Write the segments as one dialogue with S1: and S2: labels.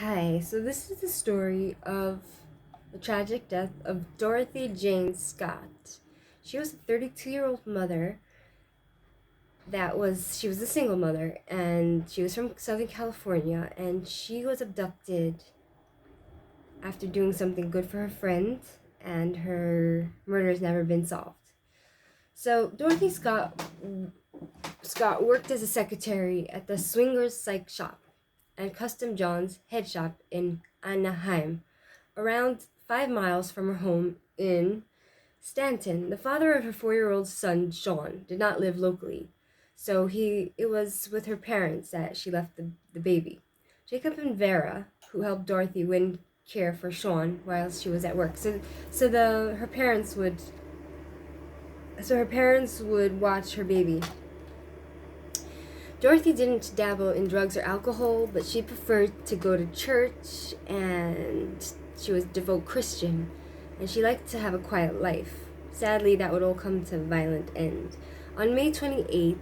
S1: Hi, so this is the story of the tragic death of Dorothy Jane Scott. She was a 32-year-old mother she was a single mother, and she was from Southern California, and she was abducted after doing something good for her friend, and her murder has never been solved. So Dorothy Scott worked as a secretary at the Swingers Psych Shop and Custom John's head shop in Anaheim, around 5 miles from her home in Stanton. The father of her 4-year-old son, Sean, did not live locally, so it was with her parents that she left the baby. Jacob and Vera, who helped Dorothy win care for Sean while she was at work. Her parents would watch her baby. Dorothy didn't dabble in drugs or alcohol, but she preferred to go to church, and she was a devout Christian, and she liked to have a quiet life. Sadly, that would all come to a violent end. On May 28th,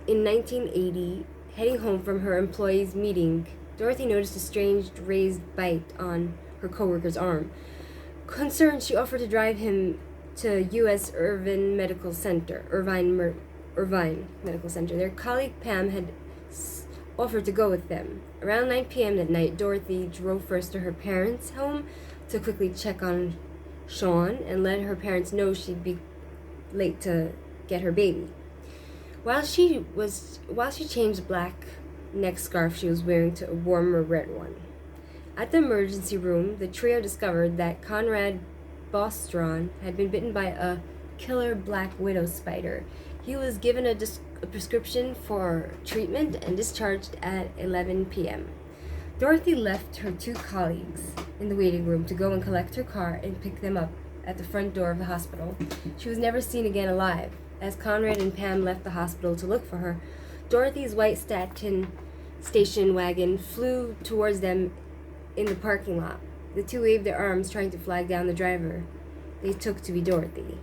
S1: in 1980, heading home from her employees' meeting, Dorothy noticed a strange raised bite on her coworker's arm. Concerned, she offered to drive him to U.S. Irvine Medical Center. Their colleague Pam had offered to go with them. Around 9 p.m. that night, Dorothy drove first to her parents' home to quickly check on Sean and let her parents know she'd be late to get her baby. While she changed the black neck scarf she was wearing to a warmer red one. At the emergency room, the trio discovered that Conrad Bostron had been bitten by a killer black widow spider. He was given a prescription for treatment and discharged at 11 p.m. Dorothy left her two colleagues in the waiting room to go and collect her car and pick them up at the front door of the hospital. She was never seen again alive. As Conrad and Pam left the hospital to look for her, Dorothy's white station wagon flew towards them in the parking lot. The two waved their arms, trying to flag down the driver they took to be Dorothy,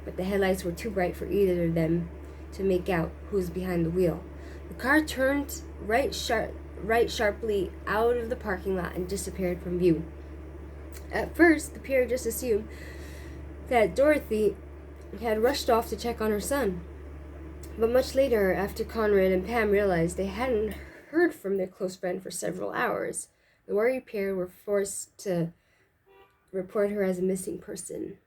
S1: but the headlights were too bright for either of them to make out who was behind the wheel. The car turned right sharply out of the parking lot and disappeared from view. At first, the pair just assumed that Dorothy had rushed off to check on her son. But much later, after Conrad and Pam realized they hadn't heard from their close friend for several hours, the worried pair were forced to report her as a missing person.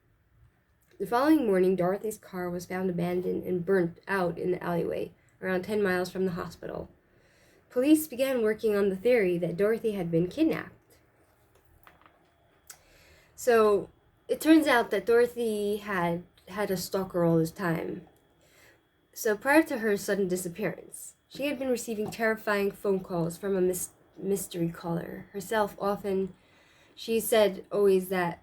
S1: The following morning, Dorothy's car was found abandoned and burnt out in the alleyway, around 10 miles from the hospital. Police began working on the theory that Dorothy had been kidnapped. So, it turns out that Dorothy had a stalker all this time. So, prior to her sudden disappearance, she had been receiving terrifying phone calls from a mystery caller. Herself, often, she said always that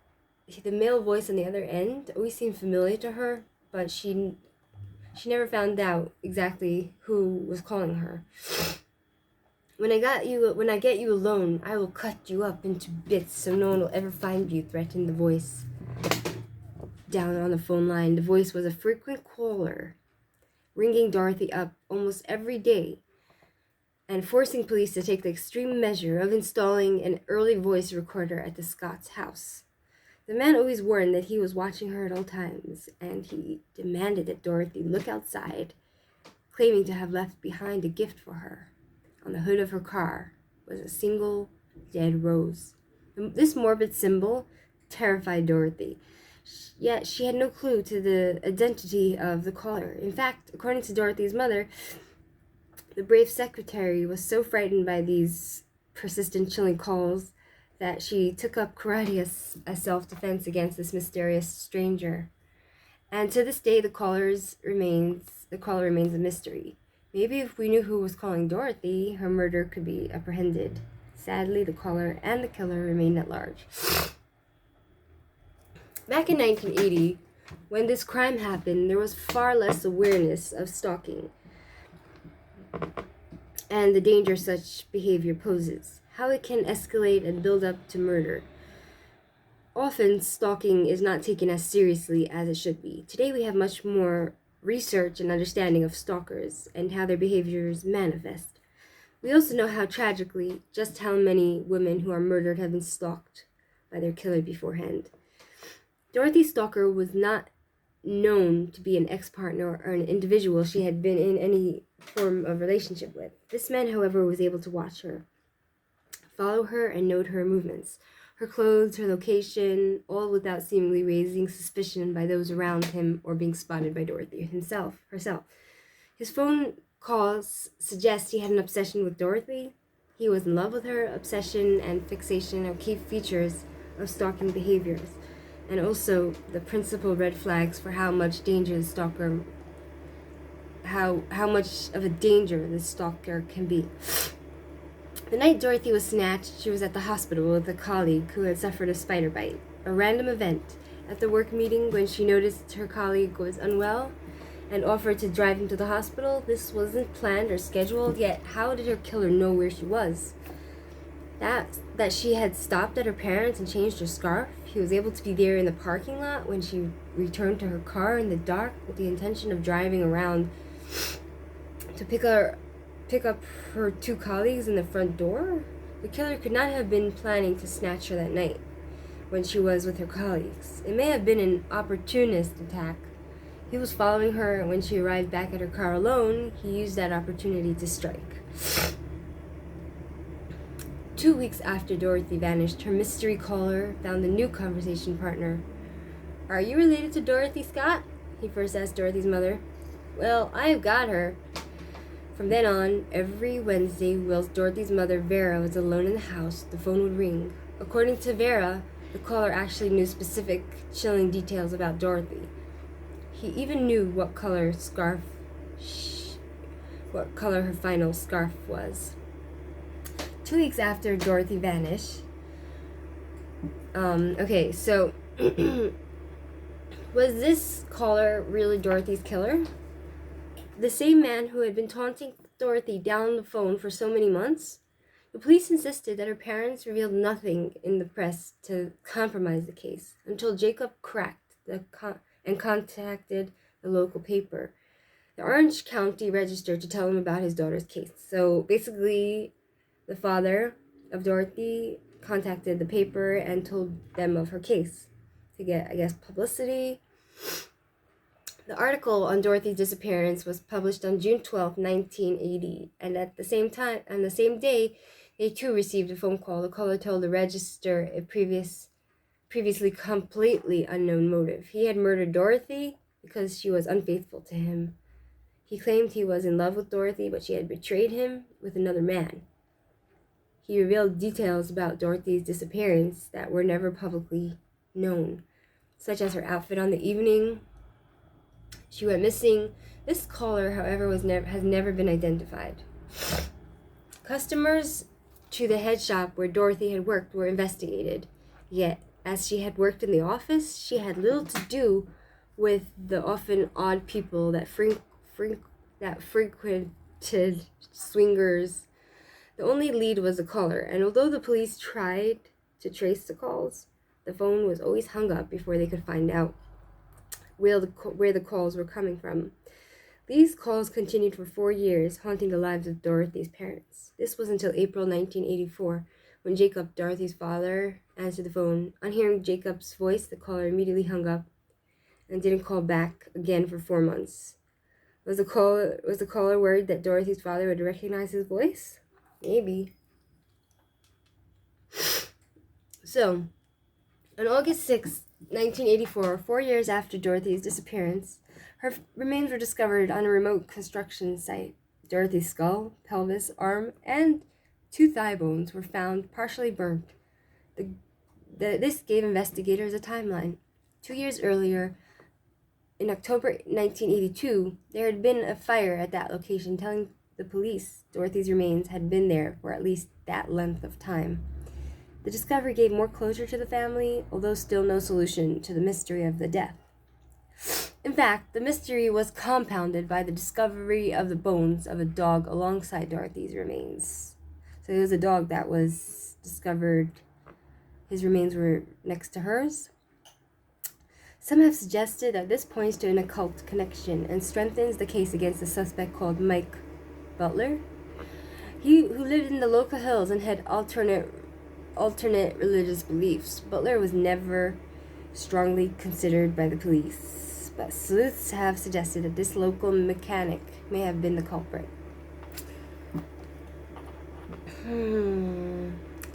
S1: the male voice on the other end always seemed familiar to her, but she never found out exactly who was calling her. When I get you alone, I will cut you up into bits so no one will ever find you, threatened the voice down on the phone line. The voice was a frequent caller, ringing Dorothy up almost every day and forcing police to take the extreme measure of installing an early voice recorder at the Scott's house. The man always warned that he was watching her at all times, and he demanded that Dorothy look outside, claiming to have left behind a gift for her. On the hood of her car was a single dead rose. This morbid symbol terrified Dorothy, yet she had no clue to the identity of the caller. In fact, according to Dorothy's mother, the brave secretary was so frightened by these persistent, chilling calls that she took up karate as self-defense against this mysterious stranger. And to this day, the caller remains a mystery. Maybe if we knew who was calling Dorothy, her murder could be apprehended. Sadly, the caller and the killer remained at large. Back in 1980, when this crime happened, there was far less awareness of stalking and the danger such behavior poses, how it can escalate and build up to murder. Often, stalking is not taken as seriously as it should be. Today, we have much more research and understanding of stalkers and how their behaviors manifest. We also know how tragically, just how many women who are murdered have been stalked by their killer beforehand. Dorothy's stalker was not known to be an ex-partner or an individual she had been in any form of relationship with. This man, however, was able to watch her, follow her, and note her movements, her clothes, her location, all without seemingly raising suspicion by those around him or being spotted by Dorothy herself. His phone calls suggest he had an obsession with Dorothy. He was in love with her. Obsession and fixation are key features of stalking behaviors, and also the principal red flags for how much danger the stalker, how much of a danger the stalker can be. The night Dorothy was snatched, she was at the hospital with a colleague who had suffered a spider bite, a random event. At the work meeting, when she noticed her colleague was unwell and offered to drive him to the hospital, this wasn't planned or scheduled, yet how did her killer know where she was? That she had stopped at her parents and changed her scarf. He was able to be there in the parking lot when she returned to her car in the dark with the intention of driving around to pick up her two colleagues in the front door. The killer could not have been planning to snatch her that night when she was with her colleagues. It may have been an opportunist attack. He was following her, and when she arrived back at her car alone, he used that opportunity to strike. 2 weeks after Dorothy vanished, her mystery caller found a new conversation partner. "Are you related to Dorothy Scott?" he first asked Dorothy's mother. "Well, I've got her." From then on, every Wednesday, whilst Dorothy's mother, Vera, was alone in the house, the phone would ring. According to Vera, the caller actually knew specific, chilling details about Dorothy. He even knew what color her final scarf was. 2 weeks after Dorothy vanished, so was this caller really Dorothy's killer? The same man who had been taunting Dorothy down the phone for so many months? The police insisted that her parents revealed nothing in the press to compromise the case until Jacob cracked and contacted the local paper, the Orange County Register, to tell him about his daughter's case. So basically, the father of Dorothy contacted the paper and told them of her case to get, I guess, publicity. The article on Dorothy's disappearance was published on June 12, 1980, and at the same time, on the same day, they too received a phone call. The caller told the Register a previously completely unknown motive. He had murdered Dorothy because she was unfaithful to him. He claimed he was in love with Dorothy, but she had betrayed him with another man. He revealed details about Dorothy's disappearance that were never publicly known, such as her outfit on the evening she went missing. This caller, however, has never been identified. Customers to the head shop where Dorothy had worked were investigated, yet as she had worked in the office, she had little to do with the often odd people that frequented swingers. The only lead was the caller, and although the police tried to trace the calls, the phone was always hung up before they could find out where the calls were coming from. These calls continued for 4 years, haunting the lives of Dorothy's parents. This was until April 1984, when Jacob, Dorothy's father, answered the phone. On hearing Jacob's voice, the caller immediately hung up and didn't call back again for 4 months. Was the caller worried that Dorothy's father would recognize his voice? Maybe. So, on August 6, 1984, 4 years after Dorothy's disappearance, her remains were discovered on a remote construction site. Dorothy's skull, pelvis, arm, and 2 thigh bones were found partially burnt. This gave investigators a timeline. 2 years earlier, in October 1982, there had been a fire at that location, telling the police Dorothy's remains had been there for at least that length of time. The discovery gave more closure to the family, although still no solution to the mystery of the death. In fact, the mystery was compounded by the discovery of the bones of a dog alongside Dorothy's remains. So it was a dog that was discovered. His remains were next to hers. Some have suggested that this points to an occult connection and strengthens the case against the suspect called Mike Butler. who lived in the local hills and had alternate religious beliefs. Butler was never strongly considered by the police, but sleuths have suggested that this local mechanic may have been the culprit.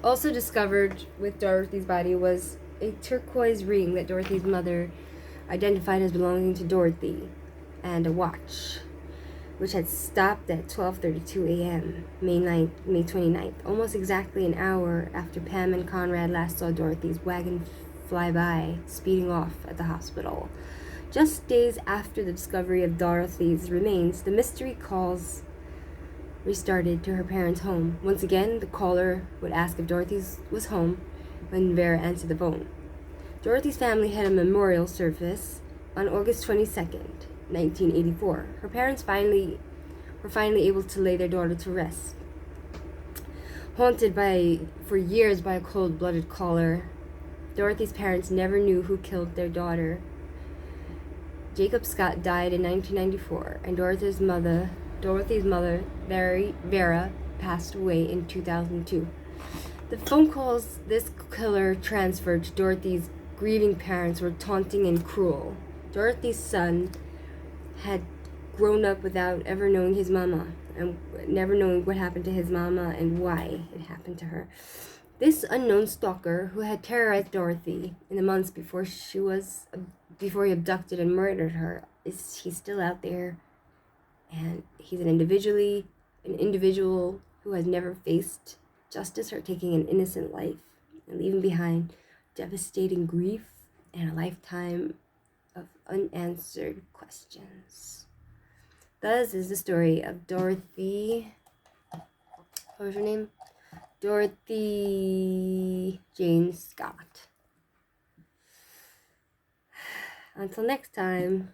S1: Also discovered with Dorothy's body was a turquoise ring that Dorothy's mother identified as belonging to Dorothy, and a watch, which had stopped at 12:32 a.m. May 29th, almost exactly an hour after Pam and Conrad last saw Dorothy's wagon fly by, speeding off at the hospital. Just days after the discovery of Dorothy's remains, the mystery calls restarted to her parents' home. Once again, the caller would ask if Dorothy was home when Vera answered the phone. Dorothy's family had a memorial service on August 22nd, 1984. Her parents were finally able to lay their daughter to rest. Haunted for years by a cold-blooded caller, Dorothy's parents never knew who killed their daughter. Jacob Scott died in 1994, and Dorothy's mother, Vera, passed away in 2002. The phone calls this killer transferred to Dorothy's grieving parents were taunting and cruel. Dorothy's son had grown up without ever knowing his mama, and never knowing what happened to his mama and why it happened to her. This unknown stalker, who had terrorized Dorothy in the months before he abducted and murdered her, he's still out there, and he's an individual who has never faced justice or taking an innocent life and leaving behind devastating grief and a lifetime of unanswered questions. Thus is the story of Dorothy. What was her name? Dorothy Jane Scott. Until next time.